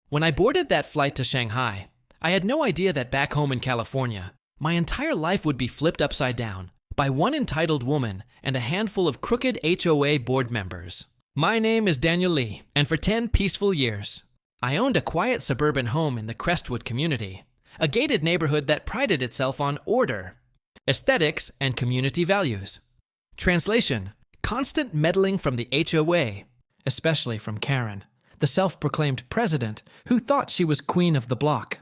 When I boarded that flight to Shanghai, I had no idea that back home in California, my entire life would be flipped upside down by one entitled woman and a handful of crooked HOA board members. My name is Daniel Lee, and for 10 peaceful years, I owned a quiet suburban home in the Crestwood community, a gated neighborhood that prided itself on order, aesthetics, and community values. Translation: constant meddling from the HOA, especially from Karen, the self-proclaimed president who thought she was queen of the block.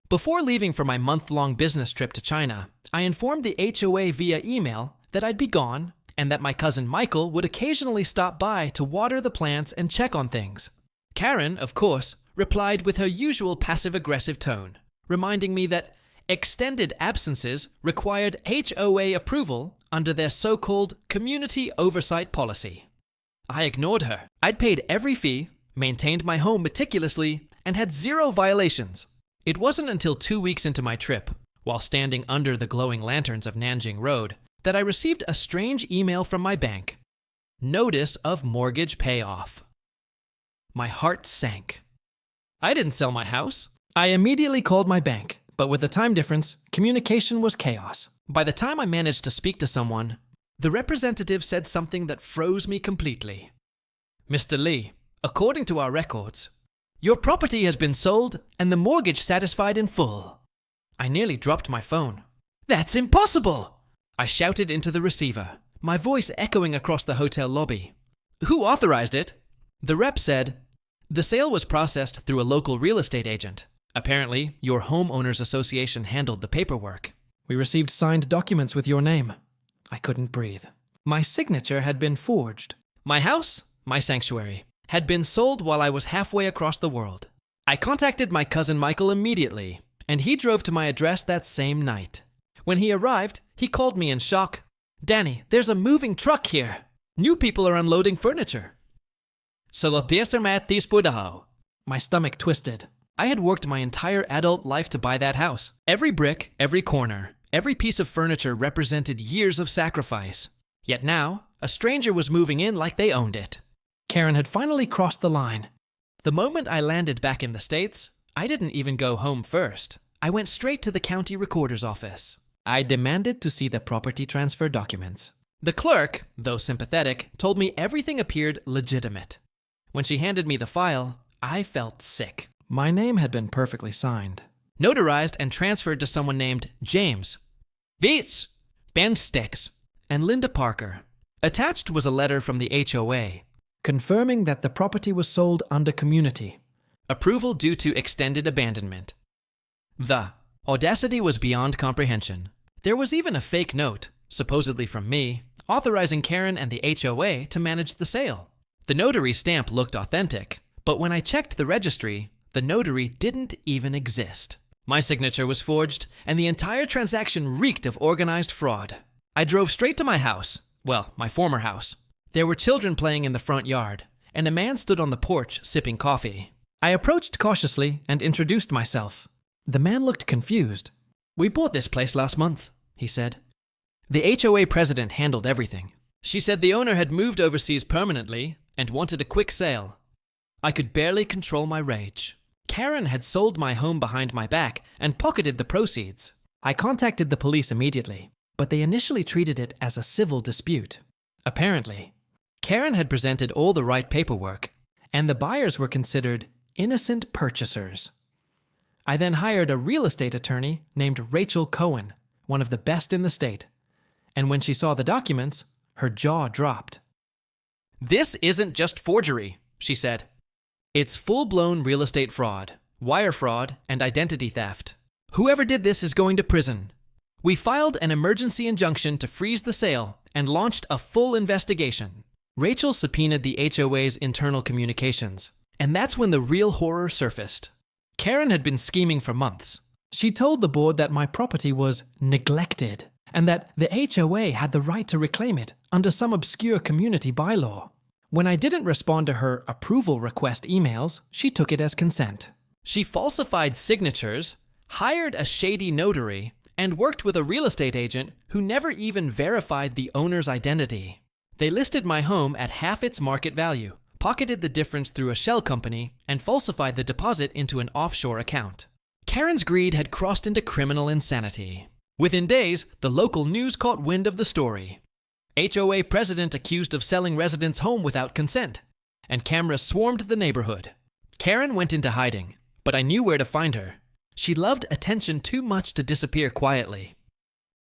Before leaving for my month-long business trip to China, I informed the HOA via email that I'd be gone and that my cousin Michael would occasionally stop by to water the plants and check on things. Karen, of course, replied with her usual passive-aggressive tone, reminding me that extended absences required HOA approval under their so-called community oversight policy. I ignored her. I'd paid every fee, maintained my home meticulously, and had 0 violations. It wasn't until 2 weeks into my trip, while standing under the glowing lanterns of Nanjing Road, that I received a strange email from my bank. Notice of mortgage payoff. My heart sank. I didn't sell my house. I immediately called my bank, but with the time difference, communication was chaos. By the time I managed to speak to someone, the representative said something that froze me completely. Mr. Lee, according to our records, your property has been sold and the mortgage satisfied in full. I nearly dropped my phone. That's impossible! I shouted into the receiver, my voice echoing across the hotel lobby. Who authorized it? The rep said, the sale was processed through a local real estate agent. Apparently, your homeowners association handled the paperwork. We received signed documents with your name. I couldn't breathe. My signature had been forged. My house, my sanctuary, had been sold while I was halfway across the world. I contacted my cousin Michael immediately, and he drove to my address that same night. When he arrived, he called me in shock. Danny, there's a moving truck here. New people are unloading furniture. My stomach twisted. I had worked my entire adult life to buy that house. Every brick, every corner, every piece of furniture represented years of sacrifice. Yet now, a stranger was moving in like they owned it. Karen had finally crossed the line. The moment I landed back in the States, I didn't even go home first. I went straight to the county recorder's office. I demanded to see the property transfer documents. The clerk, though sympathetic, told me everything appeared legitimate. When she handed me the file, I felt sick. My name had been perfectly signed, notarized and transferred to someone named James, Vitz, Ben Sticks, and Linda Parker. Attached was a letter from the HOA, confirming that the property was sold under community. Approval due to extended abandonment. The audacity was beyond comprehension. There was even a fake note, supposedly from me, authorizing Karen and the HOA to manage the sale. The notary stamp looked authentic, but when I checked the registry, the notary didn't even exist. My signature was forged, and the entire transaction reeked of organized fraud. I drove straight to my house. Well, my former house. There were children playing in the front yard, and a man stood on the porch sipping coffee. I approached cautiously and introduced myself. The man looked confused. We bought this place last month, he said. The HOA president handled everything. She said the owner had moved overseas permanently and wanted a quick sale. I could barely control my rage. Karen had sold my home behind my back and pocketed the proceeds. I contacted the police immediately, but they initially treated it as a civil dispute. Apparently, Karen had presented all the right paperwork, and the buyers were considered innocent purchasers. I then hired a real estate attorney named Rachel Cohen, one of the best in the state, and when she saw the documents, her jaw dropped. This isn't just forgery, she said. It's full-blown real estate fraud, wire fraud, and identity theft. Whoever did this is going to prison. We filed an emergency injunction to freeze the sale and launched a full investigation. Rachel subpoenaed the HOA's internal communications, and that's when the real horror surfaced. Karen had been scheming for months. She told the board that my property was neglected and that the HOA had the right to reclaim it under some obscure community bylaw. When I didn't respond to her approval request emails, she took it as consent. She falsified signatures, hired a shady notary, and worked with a real estate agent who never even verified the owner's identity. They listed my home at half its market value, pocketed the difference through a shell company, and falsified the deposit into an offshore account. Karen's greed had crossed into criminal insanity. Within days, the local news caught wind of the story. HOA president accused of selling residents' home without consent, and cameras swarmed the neighborhood. Karen went into hiding, but I knew where to find her. She loved attention too much to disappear quietly.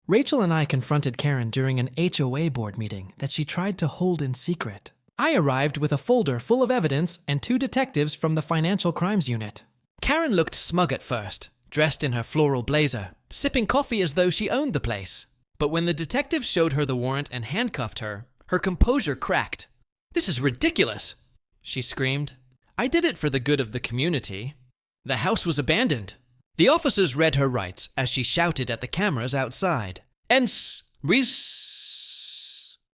Rachel and I confronted Karen during an HOA board meeting that she tried to hold in secret. I arrived with a folder full of evidence and 2 detectives from the Financial Crimes Unit. Karen looked smug at first, dressed in her floral blazer, sipping coffee as though she owned the place. But when the detectives showed her the warrant and handcuffed her, her composure cracked. "This is ridiculous," she screamed. "I did it for the good of the community." The house was abandoned. The officers read her rights as she shouted at the cameras outside.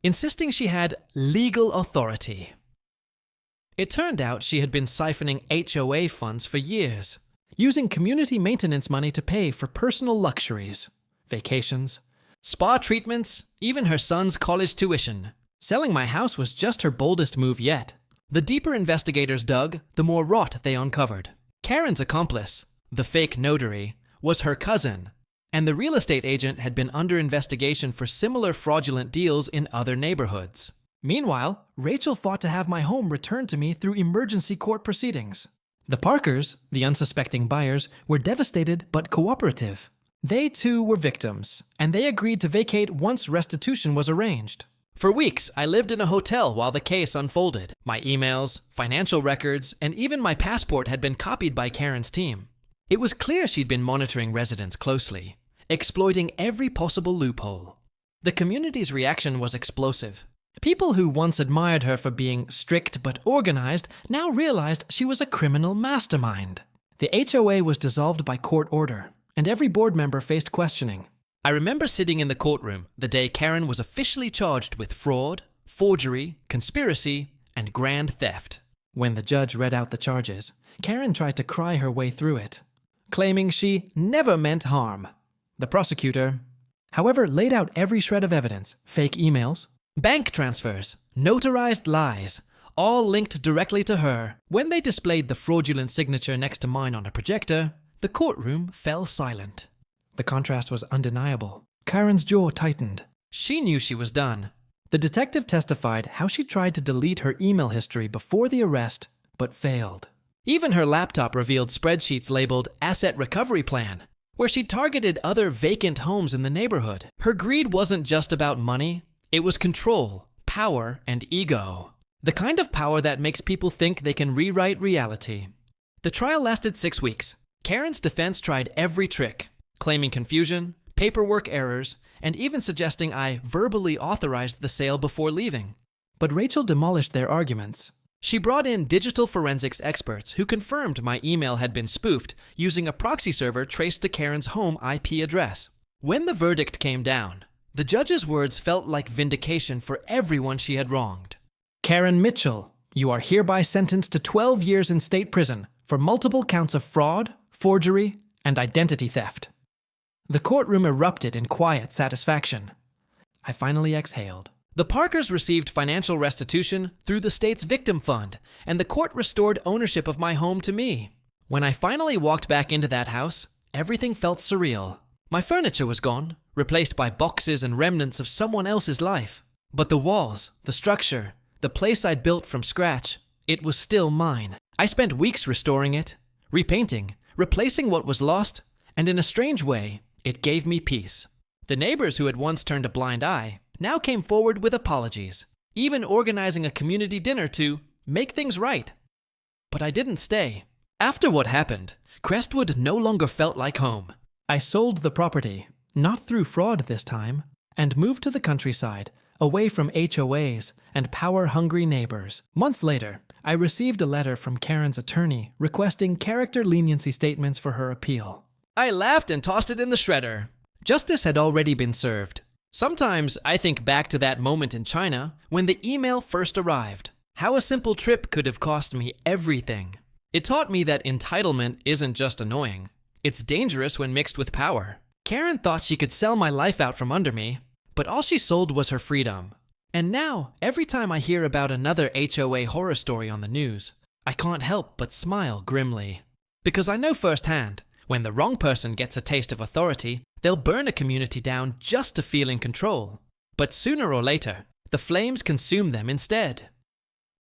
Insisting she had legal authority. It turned out she had been siphoning HOA funds for years, using community maintenance money to pay for personal luxuries, vacations, spa treatments, even her son's college tuition. Selling my house was just her boldest move yet. The deeper investigators dug, the more rot they uncovered. Karen's accomplice, the fake notary, was her cousin, and the real estate agent had been under investigation for similar fraudulent deals in other neighborhoods. Meanwhile, Rachel fought to have my home returned to me through emergency court proceedings. The Parkers, the unsuspecting buyers, were devastated but cooperative. They too were victims, and they agreed to vacate once restitution was arranged. For weeks, I lived in a hotel while the case unfolded. My emails, financial records, and even my passport had been copied by Karen's team. It was clear she'd been monitoring residents closely, exploiting every possible loophole. The community's reaction was explosive. People who once admired her for being strict but organized now realized she was a criminal mastermind. The HOA was dissolved by court order, and every board member faced questioning. I remember sitting in the courtroom the day Karen was officially charged with fraud, forgery, conspiracy, and grand theft. When the judge read out the charges, Karen tried to cry her way through it, claiming she never meant harm. The prosecutor, however, laid out every shred of evidence: fake emails, bank transfers, notarized lies, all linked directly to her. When they displayed the fraudulent signature next to mine on a projector, the courtroom fell silent. The contrast was undeniable. Karen's jaw tightened. She knew she was done. The detective testified how she tried to delete her email history before the arrest, but failed. Even her laptop revealed spreadsheets labeled Asset Recovery Plan, where she targeted other vacant homes in the neighborhood. Her greed wasn't just about money, it was control, power, and ego. The kind of power that makes people think they can rewrite reality. The trial lasted 6 weeks. Karen's defense tried every trick, claiming confusion, paperwork errors, and even suggesting I verbally authorized the sale before leaving. But Rachel demolished their arguments. She brought in digital forensics experts who confirmed my email had been spoofed using a proxy server traced to Karen's home IP address. When the verdict came down, the judge's words felt like vindication for everyone she had wronged. Karen Mitchell, you are hereby sentenced to 12 years in state prison for multiple counts of fraud, forgery, and identity theft. The courtroom erupted in quiet satisfaction. I finally exhaled. The Parkers received financial restitution through the state's victim fund, and the court restored ownership of my home to me. When I finally walked back into that house, everything felt surreal. My furniture was gone, replaced by boxes and remnants of someone else's life. But the walls, the structure, the place I'd built from scratch, it was still mine. I spent weeks restoring it, repainting, replacing what was lost, and in a strange way, it gave me peace. The neighbors who had once turned a blind eye now came forward with apologies, even organizing a community dinner to make things right. But I didn't stay. After what happened, Crestwood no longer felt like home. I sold the property, not through fraud this time, and moved to the countryside, away from HOAs and power-hungry neighbors. Months later, I received a letter from Karen's attorney requesting character leniency statements for her appeal. I laughed and tossed it in the shredder. Justice had already been served. Sometimes I think back to that moment in China when the email first arrived. How a simple trip could have cost me everything. It taught me that entitlement isn't just annoying. It's dangerous when mixed with power. Karen thought she could sell my life out from under me, but all she sold was her freedom. And now, every time I hear about another HOA horror story on the news, I can't help but smile grimly. Because I know firsthand, when the wrong person gets a taste of authority, they'll burn a community down just to feel in control. But sooner or later, the flames consume them instead.